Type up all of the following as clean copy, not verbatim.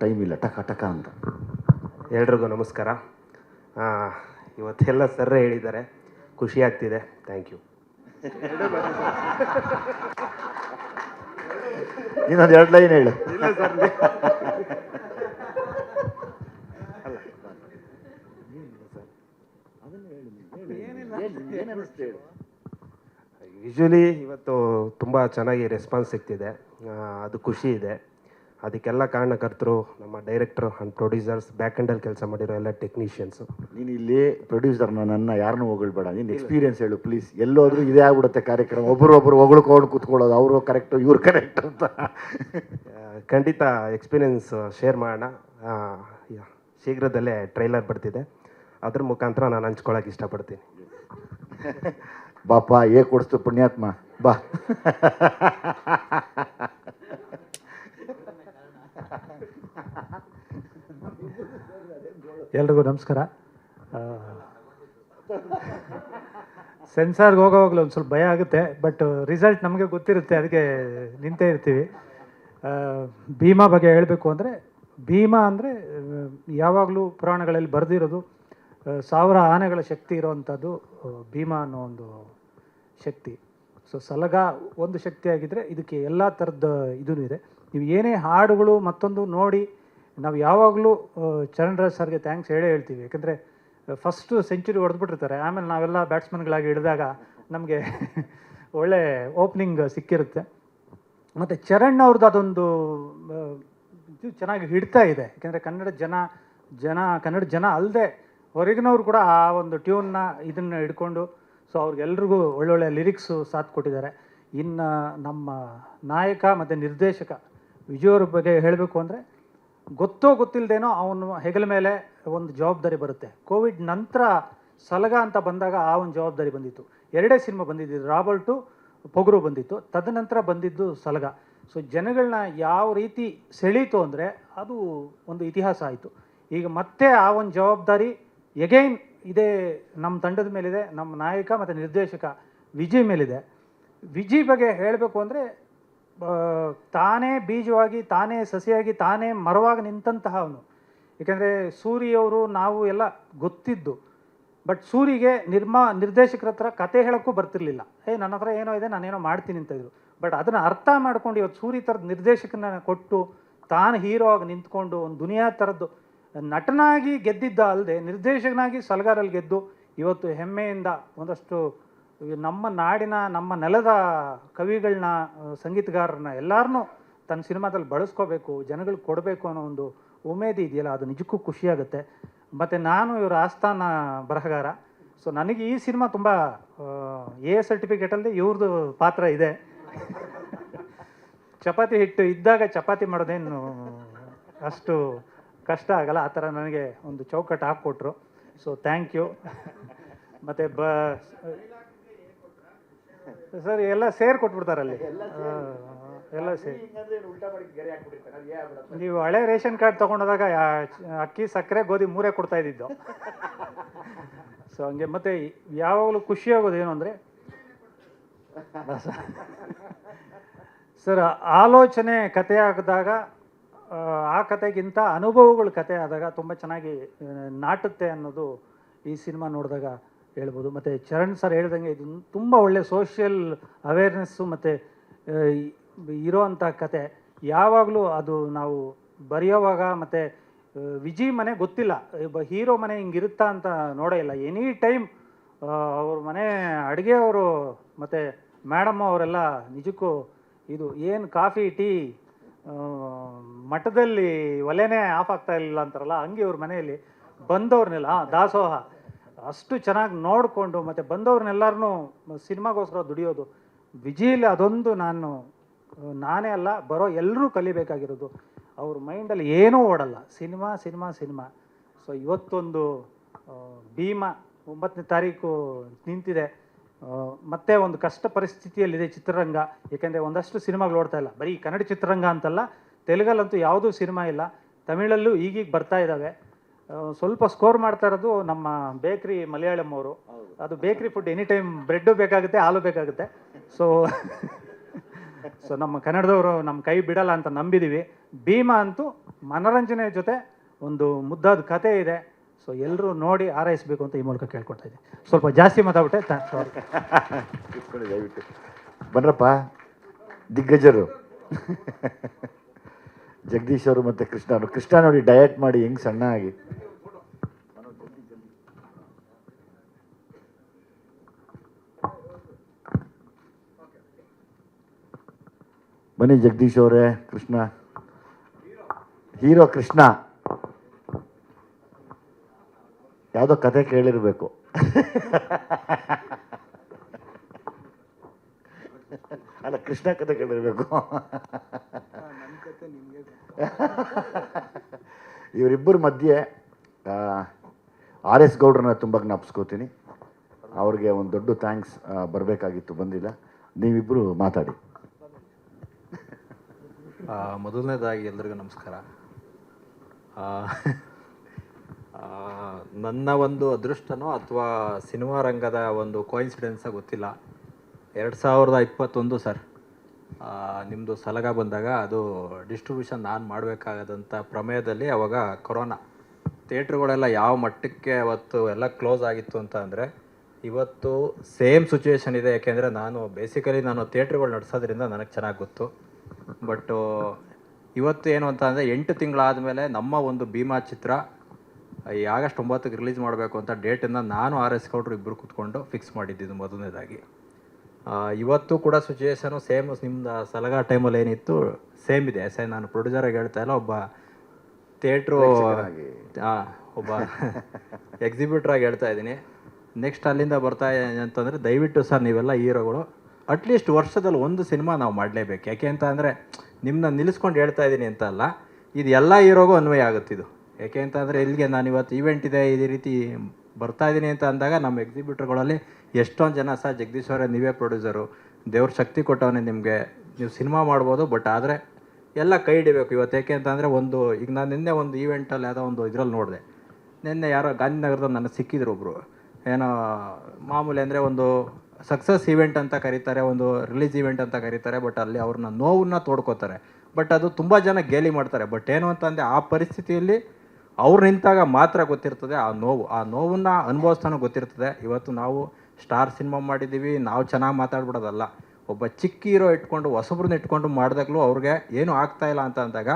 Time ಇಲ್ಲ, ಟಕ ಟಕ ಅಂತ. ಎಲ್ರಿಗೂ ನಮಸ್ಕಾರ. ಇವತ್ತೆಲ್ಲ ಸರ್ರೇ ಹೇಳಿದ್ದಾರೆ, ಖುಷಿ ಆಗ್ತಿದೆ. Thank you. ಇನ್ನೊಂದು 2 ಲೈನ್ ಹೇಳು. ಇಲ್ಲ ಸರ್, ಯೂಶ್ವಲಿ ಇವತ್ತು ತುಂಬ ಚೆನ್ನಾಗಿ ರೆಸ್ಪಾನ್ಸ್ ಸಿಗ್ತಿದೆ, ಅದು ಖುಷಿ ಇದೆ. ಅದಕ್ಕೆಲ್ಲ ಕಾರಣಕರ್ತರು ನಮ್ಮ ಡೈರೆಕ್ಟರ್ ಆ್ಯಂಡ್ ಪ್ರೊಡ್ಯೂಸರ್ಸ್, ಬ್ಯಾಕ್ ಎಂಡಲ್ಲಿ ಕೆಲಸ ಮಾಡಿರೋ ಎಲ್ಲ ಟೆಕ್ನಿಷಿಯನ್ಸು. ನೀನು ಇಲ್ಲಿ ಪ್ರೊಡ್ಯೂಸರ್, ನನ್ನ ಯಾರನ್ನೂ ಹೊಗಳ್ಬೇಡ, ನೀನು ಎಕ್ಸ್ಪೀರಿಯನ್ಸ್ ಹೇಳು ಪ್ಲೀಸ್. ಎಲ್ಲೋದ್ರೂ ಇದೇ ಆಗ್ಬಿಡುತ್ತೆ ಕಾರ್ಯಕ್ರಮ, ಒಬ್ಬರು ಹೊಗಳ್ಕೊಂಡು ಕೂತ್ಕೊಳ್ಳೋದು, ಅವರು ಕರೆಕ್ಟು ಇವ್ರು ಕರೆಕ್ಟ್ ಅಂತ. ಖಂಡಿತ ಎಕ್ಸ್ಪೀರಿಯನ್ಸ್ ಶೇರ್ ಮಾಡೋಣ. ಶೀಘ್ರದಲ್ಲೇ ಟ್ರೈಲರ್ ಬರ್ತಿದೆ, ಅದ್ರ ಮುಖಾಂತರ ನಾನು ಹಂಚ್ಕೊಳ್ಳೋಕೆ ಇಷ್ಟಪಡ್ತೀನಿ. ಬಾಪ ಕೊಡಿಸ್ತು ಪುಣ್ಯಾತ್ಮ, ಬಾ. ಎಲ್ರಿಗೂ ನಮಸ್ಕಾರ. ಸೆನ್ಸಾರ್ಗೆ ಹೋಗೋವಾಗಲೂ ಒಂದು ಸ್ವಲ್ಪ ಭಯ ಆಗುತ್ತೆ, ಬಟ್ ರಿಸಲ್ಟ್ ನಮಗೆ ಗೊತ್ತಿರುತ್ತೆ, ಅದಕ್ಕೆ ನಿಂತೇ ಇರ್ತೀವಿ. ಭೀಮಾ ಬಗ್ಗೆ ಹೇಳಬೇಕು ಅಂದರೆ, ಭೀಮಾ ಅಂದರೆ ಯಾವಾಗಲೂ ಪುರಾಣಗಳಲ್ಲಿ ಬರೆದಿರೋದು 1000 ಆನೆಗಳ ಶಕ್ತಿ ಇರೋವಂಥದ್ದು ಭೀಮಾ ಅನ್ನೋ ಒಂದು ಶಕ್ತಿ. ಸೊ ಸಲಗ ಒಂದು ಶಕ್ತಿಯಾಗಿದ್ದರೆ ಇದಕ್ಕೆ ಎಲ್ಲ ಥರದ ಇದೂ ಇದೆ. ನೀವು ಏನೇ ಹಾಡುಗಳು ಮತ್ತೊಂದು ನೋಡಿ, ನಾವು ಯಾವಾಗಲೂ ಚರಣ್ ರಾಜ್ ಸರ್ಗೆ ಥ್ಯಾಂಕ್ಸ್ ಹೇಳ್ತೀವಿ. ಯಾಕೆಂದರೆ ಫಸ್ಟು ಸೆಂಚುರಿ ಹೊಡೆದ್ಬಿಟ್ಟಿರ್ತಾರೆ, ಆಮೇಲೆ ನಾವೆಲ್ಲ ಬ್ಯಾಟ್ಸ್ಮನ್ಗಳಾಗಿ ಹಿಡಿದಾಗ ನಮಗೆ ಒಳ್ಳೆ ಓಪನಿಂಗ್ ಸಿಕ್ಕಿರುತ್ತೆ. ಮತ್ತು ಚರಣ್ ಅವ್ರದ್ದು ಅದೊಂದು ಇದು ಚೆನ್ನಾಗಿ ಹಿಡ್ತಾ ಇದೆ. ಯಾಕೆಂದರೆ ಕನ್ನಡ ಜನ ಅಲ್ಲದೆ ಹೊರಗಿನವ್ರು ಕೂಡ ಆ ಒಂದು ಟ್ಯೂನ್ನ ಇದನ್ನು ಹಿಡ್ಕೊಂಡು, ಸೊ ಅವ್ರಿಗೆಲ್ರಿಗೂ ಒಳ್ಳೊಳ್ಳೆ ಲಿರಿಕ್ಸು ಸಾಥ್ ಕೊಟ್ಟಿದ್ದಾರೆ. ಇನ್ನು ನಮ್ಮ ನಾಯಕ ಮತ್ತು ನಿರ್ದೇಶಕ ವಿಜಯವ್ರ ಬಗ್ಗೆ ಹೇಳಬೇಕು ಅಂದರೆ, ಗೊತ್ತಿಲ್ಲದೇನೋ ಅವನು ಹೆಗಲ ಮೇಲೆ ಒಂದು ಜವಾಬ್ದಾರಿ ಬರುತ್ತೆ. ಕೋವಿಡ್ ನಂತರ ಸಲಗ ಅಂತ ಬಂದಾಗ ಆ ಒಂದು ಜವಾಬ್ದಾರಿ ಬಂದಿತ್ತು. 2 ಸಿನಿಮಾ ಬಂದಿದ್ದು, ರಾಬರ್ಟು, ಪೊಗರು ಬಂದಿತ್ತು, ತದನಂತರ ಬಂದಿದ್ದು ಸಲಗ. ಸೊ ಜನಗಳನ್ನ ಯಾವ ರೀತಿ ಸೆಳೀತು ಅಂದರೆ ಅದು ಒಂದು ಇತಿಹಾಸ ಆಯಿತು. ಈಗ ಮತ್ತೆ ಆ ಒಂದು ಜವಾಬ್ದಾರಿ ಎಗೈನ್ ಇದೇ ನಮ್ಮ ತಂಡದ ಮೇಲಿದೆ, ನಮ್ಮ ನಾಯಕ ಮತ್ತು ನಿರ್ದೇಶಕ ವಿಜಯ್ ಮೇಲಿದೆ. ವಿಜಯ್ ಬಗ್ಗೆ ಹೇಳಬೇಕು ಅಂದರೆ, ತಾನೇ ಬೀಜವಾಗಿ, ತಾನೇ ಸಸಿಯಾಗಿ, ತಾನೇ ಮರವಾಗಿ ನಿಂತಹ ಅವನು. ಏಕೆಂದರೆ ಸೂರಿಯವರು ನಾವು ಎಲ್ಲ ಗೊತ್ತಿದ್ದು, ಬಟ್ ಸೂರಿಗೆ ನಿರ್ದೇಶಕರ ಹತ್ರ ಕತೆ ಹೇಳೋಕ್ಕೂ ಬರ್ತಿರ್ಲಿಲ್ಲ. ನನ್ನ ಹತ್ರ ಏನೋ ಇದೆ, ನಾನೇನೋ ಮಾಡ್ತೀನಿ ಅಂತ ಇದ್ರು. ಬಟ್ ಅದನ್ನು ಅರ್ಥ ಮಾಡ್ಕೊಂಡು ಇವತ್ತು ಸೂರಿ ಥರದ ನಿರ್ದೇಶಕನ ಕೊಟ್ಟು, ತಾನು ಹೀರೋ ಆಗಿ ನಿಂತ್ಕೊಂಡು ಒಂದು ದುನಿಯಾ ಥರದ್ದು ನಟನಾಗಿ ಗೆದ್ದಿದ್ದ ಅಲ್ಲದೆ ನಿರ್ದೇಶಕನಾಗಿ ಸಲಗಾರಲ್ಲಿ ಗೆದ್ದು ಇವತ್ತು ಹೆಮ್ಮೆಯಿಂದ ಒಂದಷ್ಟು ನಮ್ಮ ನಾಡಿನ, ನಮ್ಮ ನೆಲದ ಕವಿಗಳನ್ನ, ಸಂಗೀತಗಾರರನ್ನ ಎಲ್ಲರನ್ನೂ ತನ್ನ ಸಿನಿಮಾದಲ್ಲಿ ಬಳಸ್ಕೋಬೇಕು, ಜನಗಳಿಗೆ ಕೊಡಬೇಕು ಅನ್ನೋ ಒಂದು ಉಮೇದಿ ಇದೆಯಲ್ಲ, ಅದು ನಿಜಕ್ಕೂ ಖುಷಿಯಾಗುತ್ತೆ. ಮತ್ತು ನಾನು ಇವರ ಆಸ್ಥಾನ ಬರಹಗಾರ. ಸೊ ನನಗೆ ಈ ಸಿನಿಮಾ ತುಂಬ ಎ ಸರ್ಟಿಫಿಕೇಟಲ್ಲಿ ಇವ್ರದ್ದು ಪಾತ್ರ ಇದೆ. ಚಪಾತಿ ಹಿಟ್ಟು ಇದ್ದಾಗ ಚಪಾತಿ ಮಾಡೋದೇನು ಅಷ್ಟು ಕಷ್ಟ ಆಗಲ್ಲ, ಆ ಥರ ನನಗೆ ಒಂದು ಚೌಕಟ್ಟು ಹಾಕ್ಕೊಟ್ರು. So thank you. ಮತ್ತು ಸರ್ ಎಲ್ಲ ಸೇರಿ ಕೊಟ್ಬಿಡ್ತಾರಲ್ಲಿ, ಎಲ್ಲ ಸೇರಿ. ನೀವು ಹಳೆ ರೇಷನ್ ಕಾರ್ಡ್ ತೊಗೊಂಡೋದಾಗ ಅಕ್ಕಿ, ಸಕ್ಕರೆ, ಗೋಧಿ 3 ಕೊಡ್ತಾ ಇದ್ದಿದ್ದು. ಸೊ ಹಂಗೆ. ಮತ್ತು ಯಾವಾಗಲೂ ಖುಷಿಯಾಗೋದು ಏನು ಅಂದರೆ ಸರ್, ಆಲೋಚನೆ ಕತೆ ಆಗಿದಾಗ, ಆ ಕತೆಗಿಂತ ಅನುಭವಗಳು ಕತೆ ಆದಾಗ ತುಂಬ ಚೆನ್ನಾಗಿ ನಾಟುತ್ತೆ ಅನ್ನೋದು ಈ ಸಿನಿಮಾ ನೋಡಿದಾಗ ಹೇಳ್ಬೋದು. ಮತ್ತು ಚರಣ್ ಸರ್ ಹೇಳ್ದಂಗೆ ಇದು ತುಂಬ ಒಳ್ಳೆ ಸೋಷಿಯಲ್ ಅವೇರ್ನೆಸ್ಸು ಮತ್ತು ಇರೋವಂಥ ಕತೆ. ಯಾವಾಗಲೂ ಅದು ನಾವು ಬರೆಯೋವಾಗ, ಮತ್ತು ವಿಜಯ್ ಮನೆ ಗೊತ್ತಿಲ್ಲ, ಹೀರೋ ಮನೆ ಹಿಂಗಿರುತ್ತಾ ಅಂತ ನೋಡೇ ಇಲ್ಲ. ಎನಿ ಟೈಮ್ ಅವ್ರ ಮನೆ ಅಡುಗೆಯವರು ಮತ್ತು ಮೇಡಮ್ ಅವರೆಲ್ಲ ನಿಜಕ್ಕೂ ಇದು ಏನು ಕಾಫಿ ಟೀ ಮಠದಲ್ಲಿ ಒಲೆನೇ ಆಫ್ ಆಗ್ತಾ ಇರಲಿಲ್ಲ ಅಂತಾರಲ್ಲ, ಹಂಗೆ ಇವ್ರ ಮನೆಯಲ್ಲಿ ಬಂದವ್ರನ್ನೆಲ್ಲ ದಾಸೋಹ ಅಷ್ಟು ಚೆನ್ನಾಗಿ ನೋಡಿಕೊಂಡು, ಮತ್ತು ಬಂದವ್ರನ್ನೆಲ್ಲರನ್ನೂ ಸಿನಿಮಾಗೋಸ್ಕರ ದುಡಿಯೋದು. ವಿಜಯಲ್ಲಿ ಅದೊಂದು ನಾನೇ ಅಲ್ಲ, ಬರೋ ಎಲ್ಲರೂ ಕಲಿಬೇಕಾಗಿರೋದು. ಅವ್ರ ಮೈಂಡಲ್ಲಿ ಏನೂ ಓಡಲ್ಲ, ಸಿನಿಮಾ ಸಿನಿಮಾ ಸಿನಿಮಾ. ಸೊ ಇವತ್ತೊಂದು ಭೀಮಾ 9ನೇ ತಾರೀಕು ನಿಂತಿದೆ. ಮತ್ತೆ ಒಂದು ಕಷ್ಟ ಪರಿಸ್ಥಿತಿಯಲ್ಲಿದೆ ಚಿತ್ರರಂಗ. ಏಕೆಂದರೆ ಒಂದಷ್ಟು ಸಿನಿಮಾಗಳು ಓಡ್ತಾ ಇಲ್ಲ, ಬರೀ ಕನ್ನಡ ಚಿತ್ರರಂಗ ಅಂತಲ್ಲ, ತೆಲುಗಲ್ಲಂತೂ ಯಾವುದೂ ಸಿನಿಮಾ ಇಲ್ಲ, ತಮಿಳಲ್ಲೂ ಈಗೀಗ ಬರ್ತಾ ಇದ್ದಾವೆ. ಸ್ವಲ್ಪ ಸ್ಕೋರ್ ಮಾಡ್ತಾ ಇರೋದು ನಮ್ಮ ಬೇಕ್ರಿ ಮಲಯಾಳಂ ಅವರು. ಅದು ಬೇಕ್ರಿ ಫುಡ್, ಎನಿ ಟೈಮ್ ಬ್ರೆಡ್ಡು ಬೇಕಾಗುತ್ತೆ, ಹಾಲು ಬೇಕಾಗುತ್ತೆ. ಸೊ ನಮ್ಮ ಕನ್ನಡದವರು ನಮ್ಮ ಕೈ ಬಿಡಲ್ಲ ಅಂತ ನಂಬಿದ್ದೀವಿ. ಭೀಮಾ ಅಂತೂ ಮನೋರಂಜನೆ ಜೊತೆ ಒಂದು ಮುದ್ದಾದ ಕತೆ ಇದೆ. ಸೊ ಎಲ್ಲರೂ ನೋಡಿ ಆರೈಸಬೇಕು ಅಂತ ಈ ಮೂಲಕ ಕೇಳ್ಕೊಳ್ತಾ ಇದ್ದೀನಿ. ಸ್ವಲ್ಪ ಜಾಸ್ತಿ ಮಾತಾಡ್ಬಿಟ್ಟೆ, ಸಾರಿ. ಕೂತ್ಕೊಳ್ಳಿ ದಯವಿಟ್ಟು. ಬನ್ರಪ್ಪ, ದಿಗ್ಗಜರು ಜಗದೀಶ್ ಅವರು ಮತ್ತು ಕೃಷ್ಣ ನೋಡಿ ಡಯಟ್ ಮಾಡಿ ಹೆಂಗೆ ಸಣ್ಣ ಆಗಿ. ಬನ್ನಿ ಜಗದೀಶ್ ಅವರೇ. ಕೃಷ್ಣ ಹೀರೋ, ಕೃಷ್ಣ ಯಾವುದೋ ಕತೆ ಕೇಳಿರ್ಬೇಕು. ಅಲ್ಲ, ಕೃಷ್ಣ ಕತೆ ಕೇಳಿರ್ಬೇಕು. ಇವರಿಬ್ಬರ ಮಧ್ಯೆ ಆರ್ ಎಸ್ ಗೌಡ್ರನ್ನ ತುಂಬ ಜ್ಞಾಪಿಸ್ಕೋತೀನಿ. ಅವ್ರಿಗೆ ಒಂದು ದೊಡ್ಡ ಥ್ಯಾಂಕ್ಸ್ ಬರಬೇಕಾಗಿತ್ತು, ಬಂದಿಲ್ಲ. ನೀವಿಬ್ಬರು ಮಾತಾಡಿ. ಮೊದಲನೇದಾಗಿ ಎಲ್ರಿಗೂ ನಮಸ್ಕಾರ. ನನ್ನ ಒಂದು ಅದೃಷ್ಟನೋ ಅಥವಾ ಸಿನಿಮಾ ರಂಗದ ಒಂದು ಕೋಇನ್ಸಿಡೆನ್ಸೋ ಗೊತ್ತಿಲ್ಲ, 2021 ಸರ್, ನಿಮ್ಮದು ಸಲಗ ಬಂದಾಗ ಅದು ಡಿಸ್ಟ್ರಿಬ್ಯೂಷನ್ ನಾನು ಮಾಡಬೇಕಾಗದಂಥ ಪ್ರಮೇಯದಲ್ಲಿ ಅವಾಗ ಕೊರೋನಾ, ಥಿಯೇಟ್ರುಗಳೆಲ್ಲ ಯಾವ ಮಟ್ಟಕ್ಕೆ ಅವತ್ತು ಎಲ್ಲ ಕ್ಲೋಸ್ ಆಗಿತ್ತು ಅಂತ ಅಂದರೆ ಇವತ್ತು ಸೇಮ್ ಸಿಚುವೇಶನ್ ಇದೆ. ಯಾಕೆಂದರೆ ನಾನು ಥಿಯೇಟ್ರುಗಳು ನಡೆಸೋದ್ರಿಂದ ನನಗೆ ಚೆನ್ನಾಗಿ ಗೊತ್ತು. ಬಟ್ಟು ಇವತ್ತು ಏನು ಅಂತ ಅಂದರೆ 8 ತಿಂಗಳಾದಮೇಲೆ ನಮ್ಮ ಒಂದು ಭೀಮಾ ಚಿತ್ರ ಈ ಆಗಸ್ಟ್ 9ಕ್ಕೆ ರಿಲೀಸ್ ಮಾಡಬೇಕು ಅಂತ ಡೇಟನ್ನು ನಾನು ಆರ್ ಎಸ್ ಗೌಡ್ರು ಇಬ್ಬರು ಕೂತ್ಕೊಂಡು ಫಿಕ್ಸ್ ಮಾಡಿದ್ದಿದ್ದು ಮೊದಲನೇದಾಗಿ. ಇವತ್ತು ಕೂಡ ಸಿಚುವೇಶನು ಸೇಮ್ ನಿಮ್ಮದು ಸಲಗ ಟೈಮಲ್ಲಿ ಏನಿತ್ತು ಸೇಮ್ ಇದೆ. ನಾನು ಪ್ರೊಡ್ಯೂಸರಾಗಿ ಹೇಳ್ತಾ ಇಲ್ಲ, ಒಬ್ಬ ಥಿಯೇಟ್ರು ಒಬ್ಬ ಎಕ್ಸಿಬ್ಯೂಟ್ರಾಗಿ ಹೇಳ್ತಾ ಇದ್ದೀನಿ. ನೆಕ್ಸ್ಟ್ ಅಲ್ಲಿಂದ ಬರ್ತಾ ಅಂತಂದರೆ ದಯವಿಟ್ಟು ಸರ್ ನೀವೆಲ್ಲ ಹೀರೋಗಳು ಅಟ್ಲೀಸ್ಟ್ ವರ್ಷದಲ್ಲಿ ಒಂದು ಸಿನಿಮಾ ನಾವು ಮಾಡಲೇಬೇಕು. ಯಾಕೆ ಅಂತ ಅಂದರೆ ನಿಮ್ಮನ್ನ ನಿಲ್ಲಿಸ್ಕೊಂಡು ಹೇಳ್ತಾ ಇದ್ದೀನಿ ಅಂತ ಅಲ್ಲ, ಇದು ಎಲ್ಲ ಹೀರೋಗೂ ಅನ್ವಯ ಆಗುತ್ತಿದ್ದು. ಯಾಕೆ ಅಂತ ಅಂದರೆ ಇಲ್ಲಿಗೆ ನಾನು ಇವತ್ತು ಈವೆಂಟ್ ಇದೆ ಇದೇ ರೀತಿ ಬರ್ತಾ ಇದ್ದೀನಿ ಅಂತ ಅಂದಾಗ ನಮ್ಮ ಎಕ್ಸಿಬ್ಯೂಟರ್ಗಳಲ್ಲಿ ಎಷ್ಟೊಂದು ಜನ ಸರ್ ಜಗದೀಶ್ ಅವರೇ ನೀವೇ ಪ್ರೊಡ್ಯೂಸರು, ದೇವ್ರ ಶಕ್ತಿ ಕೊಟ್ಟವನೇ ನಿಮಗೆ, ನೀವು ಸಿನಿಮಾ ಮಾಡ್ಬೋದು, ಬಟ್ ಆದರೆ ಎಲ್ಲ ಕೈ ಹಿಡಿಬೇಕು ಇವತ್ತು. ಯಾಕೆ ಅಂತಂದರೆ ಈಗ ನಾನು ನಿನ್ನೆ ಒಂದು ಈವೆಂಟಲ್ಲಿ ಯಾವುದೋ ಒಂದು ಇದರಲ್ಲಿ ನೋಡಿದೆ, ನಿನ್ನೆ ಯಾರೋ ಗಾಂಧಿನಗರದಲ್ಲಿ ನನಗೆ ಸಿಕ್ಕಿದ್ರು ಒಬ್ಬರು. ಏನೋ ಮಾಮೂಲಿ ಅಂದರೆ ಒಂದು ಸಕ್ಸಸ್ ಈವೆಂಟ್ ಅಂತ ಕರೀತಾರೆ, ಒಂದು ರಿಲೀಸ್ ಈವೆಂಟ್ ಅಂತ ಕರೀತಾರೆ, ಬಟ್ ಅಲ್ಲಿ ಅವ್ರನ್ನ ನೋವನ್ನ ತೋಡ್ಕೋತಾರೆ. ಬಟ್ ಅದು ತುಂಬ ಜನ ಗೇಲಿ ಮಾಡ್ತಾರೆ. ಬಟ್ ಏನು ಅಂತಂದರೆ ಆ ಪರಿಸ್ಥಿತಿಯಲ್ಲಿ ಅವ್ರು ನಿಂತಾಗ ಮಾತ್ರ ಗೊತ್ತಿರ್ತದೆ ಆ ನೋವನ್ನು ಅನುಭವಿಸ್ತಾನೂ ಗೊತ್ತಿರ್ತದೆ. ಇವತ್ತು ನಾವು ಸ್ಟಾರ್ ಸಿನಿಮಾ ಮಾಡಿದ್ದೀವಿ, ನಾವು ಚೆನ್ನಾಗಿ ಮಾತಾಡ್ಬಿಡೋದಲ್ಲ, ಒಬ್ಬ ಚಿಕ್ಕ ಹೀರೋ ಇಟ್ಕೊಂಡು ಹೊಸಬ್ರನ್ನ ಇಟ್ಕೊಂಡು ಮಾಡಿದಾಗಲೂ ಅವ್ರಿಗೆ ಏನೂ ಆಗ್ತಾಯಿಲ್ಲ ಅಂತ ಅಂದಾಗ,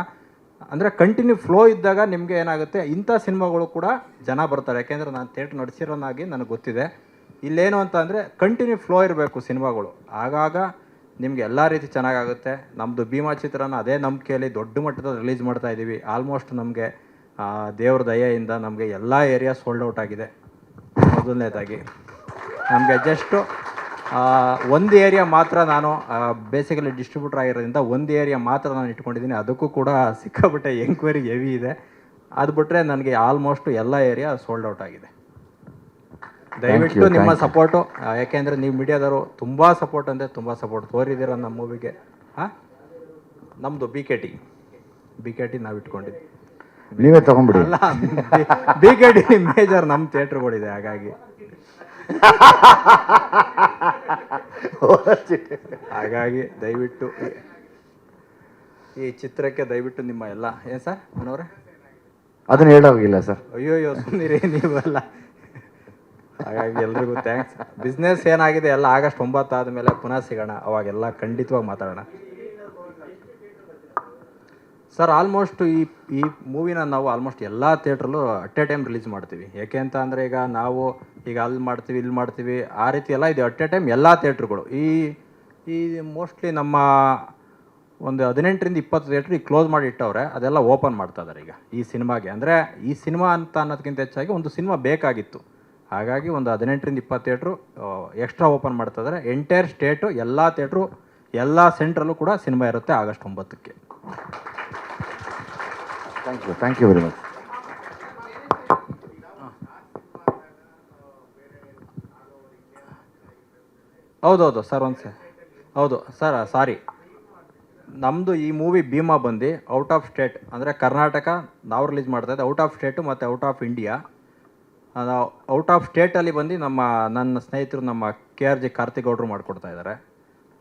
ಅಂದರೆ ಕಂಟಿನ್ಯೂ ಫ್ಲೋ ಇದ್ದಾಗ ನಿಮಗೆ ಏನಾಗುತ್ತೆ, ಇಂಥ ಸಿನಿಮಾಗಳು ಕೂಡ ಜನ ಬರ್ತಾರೆ. ಯಾಕೆಂದರೆ ನಾನು ಥಿಯೇಟ್ರ್ ನಡೆಸಿರೋನಾಗಿ ನನಗೆ ಗೊತ್ತಿದೆ. ಇಲ್ಲೇನು ಅಂತ ಅಂದರೆ ಕಂಟಿನ್ಯೂ ಫ್ಲೋ ಇರಬೇಕು ಸಿನಿಮಾಗಳು, ಆಗಾಗ ನಿಮಗೆ ಎಲ್ಲ ರೀತಿ ಚೆನ್ನಾಗಾಗುತ್ತೆ. ನಮ್ಮದು ಭೀಮಾ ಚಿತ್ರನ ಅದೇ ನಂಬಿಕೆಯಲ್ಲಿ ದೊಡ್ಡ ಮಟ್ಟದಲ್ಲಿ ರಿಲೀಸ್ ಮಾಡ್ತಾ ಇದ್ದೀವಿ. ಆಲ್ಮೋಸ್ಟ್ ನಮಗೆ ದೇವ್ರ ದಯೆಯಿಂದ ನಮಗೆ ಎಲ್ಲ ಏರಿಯಾ ಸೋಲ್ಡ್ ಔಟ್ ಆಗಿದೆ. ಮೊದಲನೇದಾಗಿ ನಮಗೆ ಜಸ್ಟು ಒಂದು ಏರಿಯಾ ಮಾತ್ರ ನಾನು ಬೇಸಿಕಲಿ ಡಿಸ್ಟ್ರಿಬ್ಯೂಟರ್ ಆಗಿರೋದ್ರಿಂದ ಒಂದು ಏರಿಯಾ ಮಾತ್ರ ನಾನು ಇಟ್ಕೊಂಡಿದ್ದೀನಿ. ಅದಕ್ಕೂ ಕೂಡ ಸಿಕ್ಕಾಬಿಟ್ಟೆ ಎಂಕ್ವೈರಿ ಹೆವಿ ಇದೆ. ಅದು ಬಿಟ್ಟರೆ ನನಗೆ ಆಲ್ಮೋಸ್ಟ್ ಎಲ್ಲ ಏರಿಯಾ ಸೋಲ್ಡ್ ಔಟ್ ಆಗಿದೆ. ದಯವಿಟ್ಟು ನಿಮ್ಮ ಸಪೋರ್ಟು, ಯಾಕೆಂದರೆ ನೀವು ಮೀಡಿಯಾದವರು ತುಂಬ ಸಪೋರ್ಟ್ ಅಂದರೆ ತುಂಬ ಸಪೋರ್ಟ್ ತೋರಿದ್ದೀರ ನಮ್ಮ ಮೂವಿಗೆ. ನಮ್ಮದು ಬಿ ಕೆ ಟಿ ನಾವು ಇಟ್ಕೊಂಡಿದ್ವಿ. ನೀವೇ ತಗೊಂಡ್ಬಿಡಿ. ಅಲ್ಲ, ಬಿ ಕೆ ಟಿ ಮೇಜರ್ ನಮ್ಮ ಥಿಯೇಟ್ರುಗಳಿದೆ. ಹಾಗಾಗಿ ದಯವಿಟ್ಟು ಈ ಚಿತ್ರಕ್ಕೆ ದಯವಿಟ್ಟು ನಿಮ್ಮ ಎಲ್ಲ ಏನು ಸರ್ ಮನೋರೆ ಅದನ್ನ ಹೇಳೋಗಿಲ್ಲ ಸರ್. ಅಯ್ಯೋ ಸುಮ್ಮನಿರಿ ನೀವೆಲ್ಲ. ಹಾಗಾಗಿ ಎಲ್ರಿಗೂ ಥ್ಯಾಂಕ್ಸ್. ಬಿಸ್ನೆಸ್ ಏನಾಗಿದೆ ಎಲ್ಲ ಆಗಸ್ಟ್ 9 ಆದಮೇಲೆ ಪುನಃ ಸಿಗೋಣ, ಅವಾಗೆಲ್ಲ ಖಂಡಿತವಾಗಿ ಮಾತಾಡೋಣ ಸರ್. ಆಲ್ಮೋಸ್ಟ್ ಈ ಮೂವಿನ ನಾವು ಆಲ್ಮೋಸ್ಟ್ ಎಲ್ಲ ಥಿಯೇಟ್ರಲ್ಲೂ ಅಟ್ ಎ ಟೈಮ್ ರಿಲೀಸ್ ಮಾಡ್ತೀವಿ. ಯಾಕೆ ಅಂತ ಅಂದರೆ ಈಗ ನಾವು ಅಲ್ಲಿ ಮಾಡ್ತೀವಿ ಇಲ್ಲಿ ಮಾಡ್ತೀವಿ ಆ ರೀತಿ ಎಲ್ಲ ಇದೆ. ಅಟ್ ಎ ಟೈಮ್ ಎಲ್ಲ ಥಿಯೇಟ್ರುಗಳು ಈ ಮೋಸ್ಟ್ಲಿ ನಮ್ಮ ಒಂದು 18ರಿಂದ 20 ಥಿಯೇಟ್ರ್ ಈಗ ಕ್ಲೋಸ್ ಮಾಡಿ ಇಟ್ಟವ್ರೆ, ಅದೆಲ್ಲ ಓಪನ್ ಮಾಡ್ತಾ ಇದ್ದಾರೆ ಈಗ ಈ ಸಿನಿಮಾಗೆ. ಅಂದರೆ ಈ ಸಿನಿಮಾ ಅಂತ ಅನ್ನೋದಕ್ಕಿಂತ ಹೆಚ್ಚಾಗಿ ಒಂದು ಸಿನಿಮಾ ಬೇಕಾಗಿತ್ತು. ಹಾಗಾಗಿ ಒಂದು 18ರಿಂದ 20 ಥಿಯೇಟ್ರು ಎಕ್ಸ್ಟ್ರಾ ಓಪನ್ ಮಾಡ್ತಾ ಇದ್ದಾರೆ. ಎಂಟೈರ್ ಸ್ಟೇಟು ಎಲ್ಲ ಥಿಯೇಟ್ರು ಎಲ್ಲ ಸೆಂಟ್ರಲ್ಲೂ ಕೂಡ ಸಿನಿಮಾ ಇರುತ್ತೆ ಆಗಸ್ಟ್ 9ಕ್ಕೆ. Thank you very much. ಹೌದೌದು ಸರ್, ಹೌದು ಸರ್, ಸಾರಿ, ನಮ್ಮದು ಈ ಮೂವಿ ಭೀಮಾ ಬಂದು ಔಟ್ ಆಫ್ ಸ್ಟೇಟ್ ಅಂದರೆ ಕರ್ನಾಟಕ ನಾವು ರಿಲೀಸ್ ಮಾಡ್ತಾಯಿದ್ದೆ, ಔಟ್ ಆಫ್ ಸ್ಟೇಟು ಮತ್ತು out of India. Out of ಸ್ಟೇಟಲ್ಲಿ ಬಂದು ನನ್ನ ಸ್ನೇಹಿತರು ನಮ್ಮ KRG ಕಾರ್ತಿಕ್ ಗೌಡ್ರು ಮಾಡಿಕೊಡ್ತಾ ಇದ್ದಾರೆ.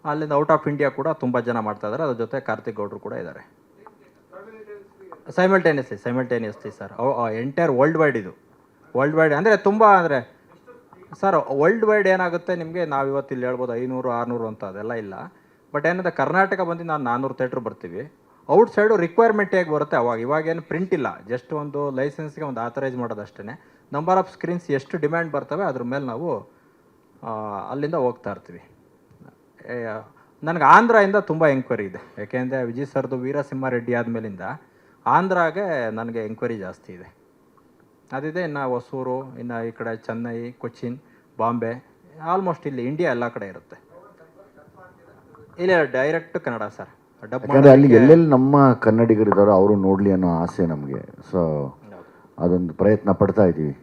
ಅಲ್ಲಿಂದ ಔಟ್ ಆಫ್ ಇಂಡಿಯಾ ಕೂಡ ತುಂಬ ಜನ ಮಾಡ್ತಾಯಿದ್ದಾರೆ, ಅದ್ರ ಜೊತೆ ಕಾರ್ತಿಕ್ ಗೌಡ್ರು ಕೂಡ ಇದ್ದಾರೆ. Simultaneously sir. Entire world wide ಇದು. ವರ್ಲ್ಡ್ ವೈಡ್ ಅಂದರೆ ತುಂಬ ಅಂದರೆ ಸರ್ ವರ್ಲ್ಡ್ ವೈಡ್ ಏನಾಗುತ್ತೆ ನಿಮಗೆ, ನಾವು ಇವತ್ತು ಇಲ್ಲಿ ಹೇಳ್ಬೋದು 500 600 ಅಂತ, ಅದೆಲ್ಲ ಇಲ್ಲ. ಬಟ್ ಏನಂದರೆ ಕರ್ನಾಟಕ ಬಂದು ನಾವು 400 ಥಿಯೇಟ್ರ್ ಬರ್ತೀವಿ. ಔಟ್ ಸೈಡು ರಿಕ್ವೈರ್ಮೆಂಟ್ ಹೇಗೆ ಬರುತ್ತೆ ಅವಾಗ. ಇವಾಗೇನು ಪ್ರಿಂಟ್ ಇಲ್ಲ, ಜಸ್ಟ್ ಒಂದು ಲೈಸೆನ್ಸ್ಗೆ ಒಂದು ಆಥರೈಸ್ ಮಾಡೋದಷ್ಟೇ. ನಂಬರ್ ಆಫ್ ಸ್ಕ್ರೀನ್ಸ್ ಎಷ್ಟು ಡಿಮ್ಯಾಂಡ್ ಬರ್ತವೆ ಅದ್ರ ಮೇಲೆ ನಾವು ಅಲ್ಲಿಂದ ಹೋಗ್ತಾ ಇರ್ತೀವಿ. ನನಗೆ ಆಂಧ್ರದಿಂದ ತುಂಬ ಎಂಕ್ವೈರಿ ಇದೆ, ಯಾಕೆಂದರೆ ವಿಜಯ್ ಸರ್ದು ವೀರಸಿಂಹಾರೆಡ್ಡಿ ಆದಮೇಲಿಂದ ಆಂಧ್ರಾಗೆ ನನಗೆ ಎಂಕ್ವೈರಿ ಜಾಸ್ತಿ ಇದೆ. ಅದಿದೆ. ಇನ್ನು ಹೊಸೂರು, ಇನ್ನು ಈ ಕಡೆ ಚೆನ್ನೈ, ಕೊಚ್ಚಿನ್, ಬಾಂಬೆ, ಆಲ್ಮೋಸ್ಟ್ ಇಲ್ಲಿ ಇಂಡಿಯಾ ಎಲ್ಲ ಕಡೆ ಇರುತ್ತೆ. ಇಲ್ಲ ಡೈರೆಕ್ಟ್ ಕನ್ನಡ ಸರ್. ಯಾಕಂದರೆ ಅಲ್ಲಿ ಎಲ್ಲೆಲ್ಲಿ ನಮ್ಮ ಕನ್ನಡಿಗರಿದ್ದಾರೋ ಅವರು ನೋಡಲಿ ಅನ್ನೋ ಆಸೆ ನಮಗೆ. ಸೊ ಅದೊಂದು ಪ್ರಯತ್ನ ಪಡ್ತಾ ಇದ್ದೀವಿ.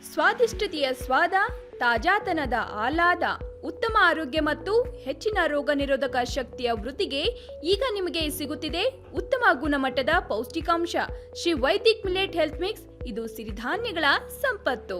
ಸ್ವಾದಿಷ್ಟತೆಯ ಸ್ವಾದ, ತಾಜಾತನದ ಆಹ್ಲಾದ, ಉತ್ತಮ ಆರೋಗ್ಯ ಮತ್ತು ಹೆಚ್ಚಿನ ರೋಗ ನಿರೋಧಕ ಶಕ್ತಿಯ ವೃದ್ಧಿಗೆ ಈಗ ನಿಮಗೆ ಸಿಗುತ್ತಿದೆ ಉತ್ತಮ ಗುಣಮಟ್ಟದ ಪೌಷ್ಟಿಕಾಂಶ. Shri Vaidik millet health mix. ಇದು ಸಿರಿಧಾನ್ಯಗಳ ಸಂಪತ್ತು.